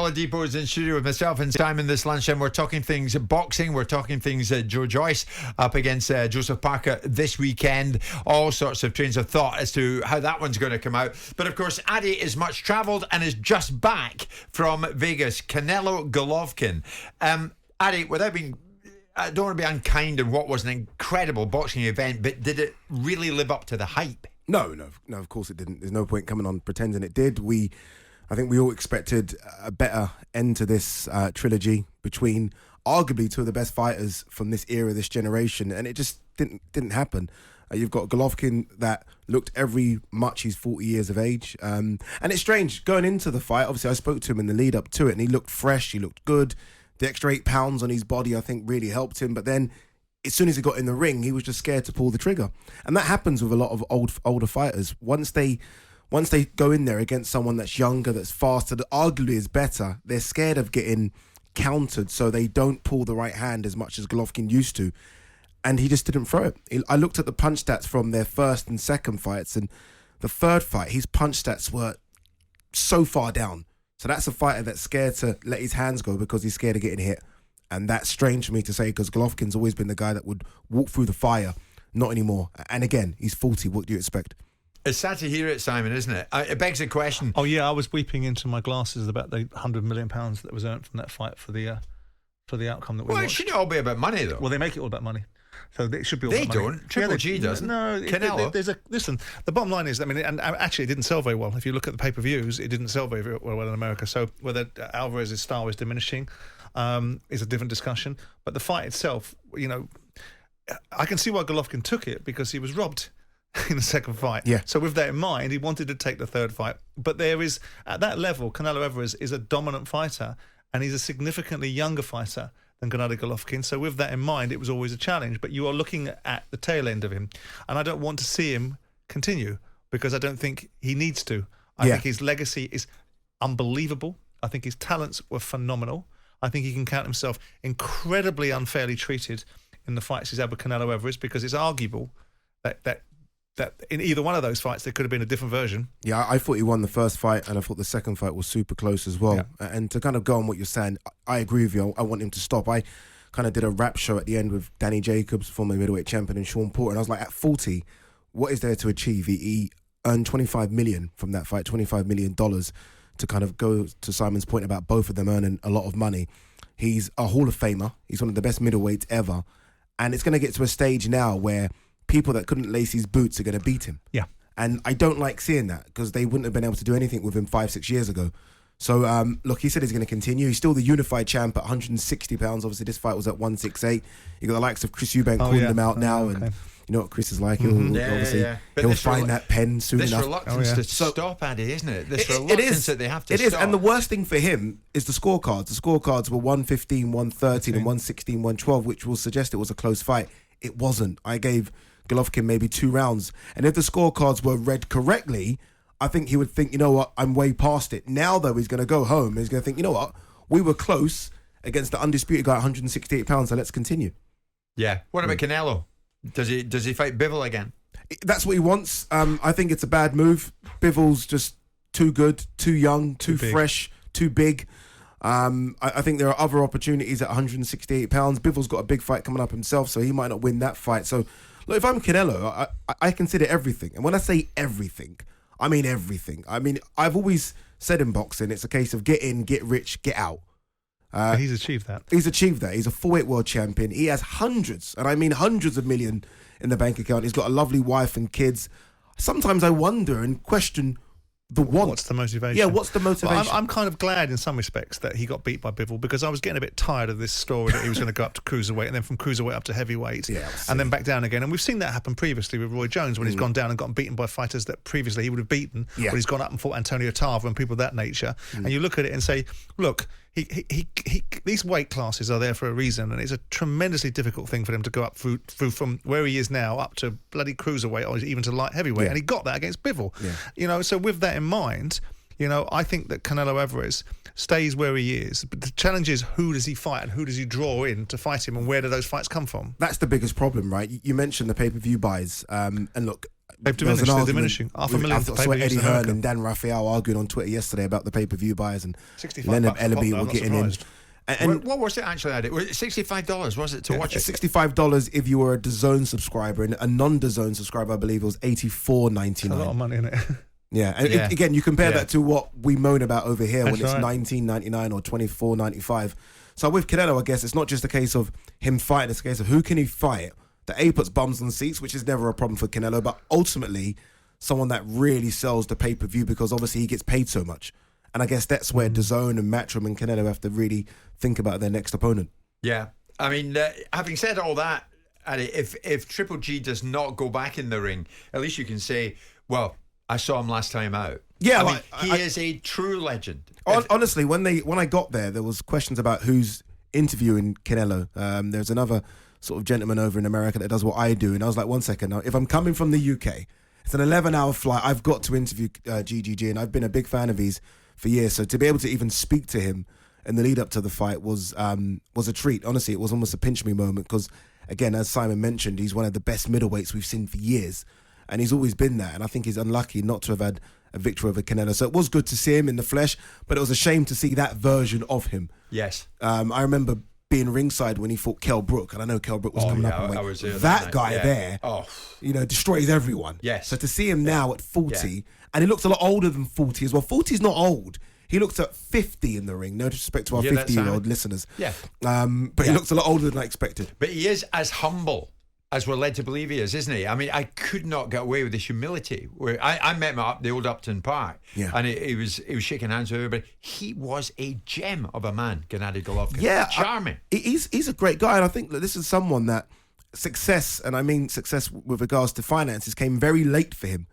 Oladipo is in studio with myself and Simon this lunchtime. We're talking things boxing. We're talking things Joe Joyce up against Joseph Parker this weekend. All sorts of trains of thought as to how that one's going to come out. But of course, Ade is much travelled and is just back from Vegas. Canelo Golovkin. Ade, without being... I don't want to be unkind in what was an incredible boxing event, but did it really live up to the hype? No, of course it didn't. There's no point coming on pretending it did. I think we all expected a better end to this trilogy between arguably two of the best fighters from this era, this generation, and it just didn't happen. You've got Golovkin that looked every much he's 40 years of age. And it's strange, going into the fight, obviously I spoke to him in the lead up to it, and he looked fresh, he looked good. The extra 8 pounds on his body, I think, really helped him. But then, as soon as he got in the ring, he was just scared to pull the trigger. And that happens with a lot of older fighters. Once they go in there against someone that's younger, that's faster, that arguably is better, they're scared of getting countered, so they don't pull the right hand as much as Golovkin used to. And he just didn't throw it. I looked at the punch stats from their first and second fights, and the third fight, his punch stats were so far down. So that's a fighter that's scared to let his hands go because he's scared of getting hit. And that's strange for me to say because Golovkin's always been the guy that would walk through the fire. Not anymore. And again, he's 40. What do you expect? It's sad to hear it, Simon, isn't it? It begs the question. Oh, yeah, I was weeping into my glasses about the £100 million that was earned from that fight for the outcome that we watched. Well, it shouldn't all be about money, though. Well, they make it all about money. So it should be all they about money. don't. Triple G doesn't. No, Canelo. Listen, the bottom line is, I mean, and actually it didn't sell very well. If you look at the pay-per-views, it didn't sell very well in America. So whether Alvarez's star is diminishing is a different discussion. But the fight itself, you know, I can see why Golovkin took it because he was robbed in the second fight. Yeah. So with that in mind, he wanted to take the third fight. But there is, at that level, Canelo Alvarez is a dominant fighter and he's a significantly younger fighter than Genady Golovkin. So with that in mind, it was always a challenge. But you are looking at the tail end of him. And I don't want to see him continue because I don't think he needs to. I think his legacy is unbelievable. I think his talents were phenomenal. I think he can count himself incredibly unfairly treated in the fights he's had with Canelo Alvarez because it's arguable that in either one of those fights there could have been a different version. Yeah, I thought he won the first fight and I thought the second fight was super close as well. Yeah. And to kind of go on what you're saying, I agree with you. I want him to stop. I kind of did a rap show at the end with Danny Jacobs, former middleweight champion, and Sean Porter. And I was like, at 40, what is there to achieve? He earned $25 million from that fight, $25 million to kind of go to Simon's point about both of them earning a lot of money. He's a Hall of Famer. He's one of the best middleweights ever. And it's going to get to a stage now where people that couldn't lace his boots are going to beat him. Yeah. And I don't like seeing that because they wouldn't have been able to do anything with him 5-6 years ago. So, look, he said he's going to continue. He's still the unified champ at 160 pounds. Obviously, this fight was at 168. You got the likes of Chris Eubank calling them out now. Okay. And you know what Chris is like. He'll find that pen soon enough. This reluctance to stop, Ade, isn't it? This reluctance it is. That they have to stop. It is. And the worst thing for him is the scorecards. The scorecards were 115, 113 and 116, 112, which will suggest it was a close fight. It wasn't. I gave Golovkin maybe 2 rounds. And if the scorecards were read correctly, I think he would think, you know what, I'm way past it. Now, though, he's going to go home and he's going to think, you know what, we were close against the undisputed guy at 168 pounds, so let's continue. Yeah. What about Canelo? Does he fight Bivol again? That's what he wants. I think it's a bad move. Bivol's just too good, too young, too fresh, too big. I think there are other opportunities at 168 pounds. Bivol's got a big fight coming up himself, so he might not win that fight. So, look, if I'm Canelo, I consider everything. And when I say everything, I mean everything. I mean, I've always said in boxing, it's a case of get in, get rich, get out. He's achieved that. He's achieved that. He's a 4-weight world champion. He has hundreds, and I mean hundreds of million in the bank account. He's got a lovely wife and kids. Sometimes I wonder and question the want. What's the motivation? Yeah, what's the motivation? Well, I'm kind of glad in some respects that he got beat by Bivol because I was getting a bit tired of this story that he was going to go up to cruiserweight and then from cruiserweight up to heavyweight and then back down again. And we've seen that happen previously with Roy Jones when he's gone down and gotten beaten by fighters that previously he would have beaten when he's gone up and fought Antonio Tarver and people of that nature. And you look at it and say, look, these weight classes are there for a reason, and it's a tremendously difficult thing for him to go up through from where he is now up to bloody cruiserweight or even to light heavyweight, and he got that against Bivol. You know, so with that in mind, you know, I think that Canelo Alvarez stays where he is, but the challenge is who does he fight and who does he draw in to fight him, and where do those fights come from? That's the biggest problem, right? You mentioned the pay-per-view buys, and look, They've diminished. They're diminishing. $500,000 I for saw pay-per-views Eddie in Hearn America. and Dan Raphael arguing on Twitter yesterday about the pay-per-view buys, and $65 Leonard a pop, Ellaby though, were I'm not getting in. surprised. And What was it actually? Ade? Was it $65? Was it to watch it? $65 if you were a DAZN subscriber, and a non-DAZN subscriber, I believe it was $84.99. A lot of money in it. Yeah, and Yeah. again, you compare that to what we moan about over here when That's it's right. $19.99 or $24.95. So with Canelo, I guess it's not just a case of him fighting; it's a case of who can he fight. The A puts bums on seats, which is never a problem for Canelo, but ultimately someone that really sells the pay-per-view, because obviously he gets paid so much. And I guess that's where DAZN and Matchroom and Canelo have to really think about their next opponent. Yeah. I mean, having said all that, Ade, if Triple G does not go back in the ring, at least you can say, well, I saw him last time out. Yeah, I mean, he is a true legend. Honestly, when I got there was questions about who's interviewing Canelo. There's another sort of gentleman over in America that does what I do, and I was like, one second, now, if I'm coming from the UK, it's an 11-hour flight, I've got to interview GGG, and I've been a big fan of his for years. So to be able to even speak to him in the lead up to the fight was a treat. Honestly, it was almost a pinch me moment, because again, as Simon mentioned, he's one of the best middleweights we've seen for years, and he's always been that. And I think he's unlucky not to have had a victory over Canelo. So it was good to see him in the flesh, but it was a shame to see that version of him. Yes. I remember being ringside when he fought Kell Brook, and I know Kell Brook was coming up. And I was there that guy night. there, destroys everyone. Yes. So to see him now at 40, and he looks a lot older than 40 as well. 40 is not old. He looks at 50 in the ring. No disrespect to our 50-year-old listeners. Yeah. But he looks a lot older than I expected. But he is as humble as we're led to believe he is, isn't he? I mean, I could not get away with his humility. Where I met him at the old Upton Park, and he was shaking hands with everybody. He was a gem of a man, Genady Golovkin. Yeah, charming. He's a great guy, and I think that this is someone that success, and I mean success with regards to finances, came very late for him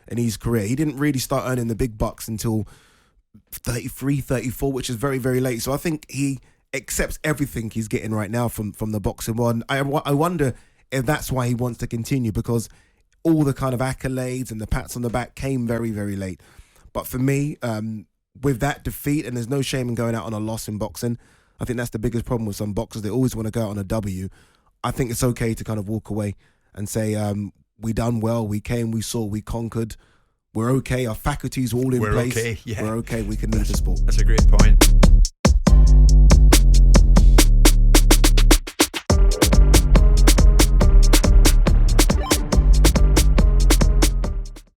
in his career. He didn't really start earning the big bucks until 33, 34, which is very, very late. So I think he accepts everything he's getting right now from the boxing world. And I wonder if that's why he wants to continue, because all the kind of accolades and the pats on the back came very, very late. But for me, with that defeat, and there's no shame in going out on a loss in boxing, I think that's the biggest problem with some boxers. They always want to go out on a W. I think it's okay to kind of walk away and say, we done well, we came, we saw, we conquered, we're okay, our faculties are all in place. Okay, yeah. We're okay, we can leave the sport. That's a great point.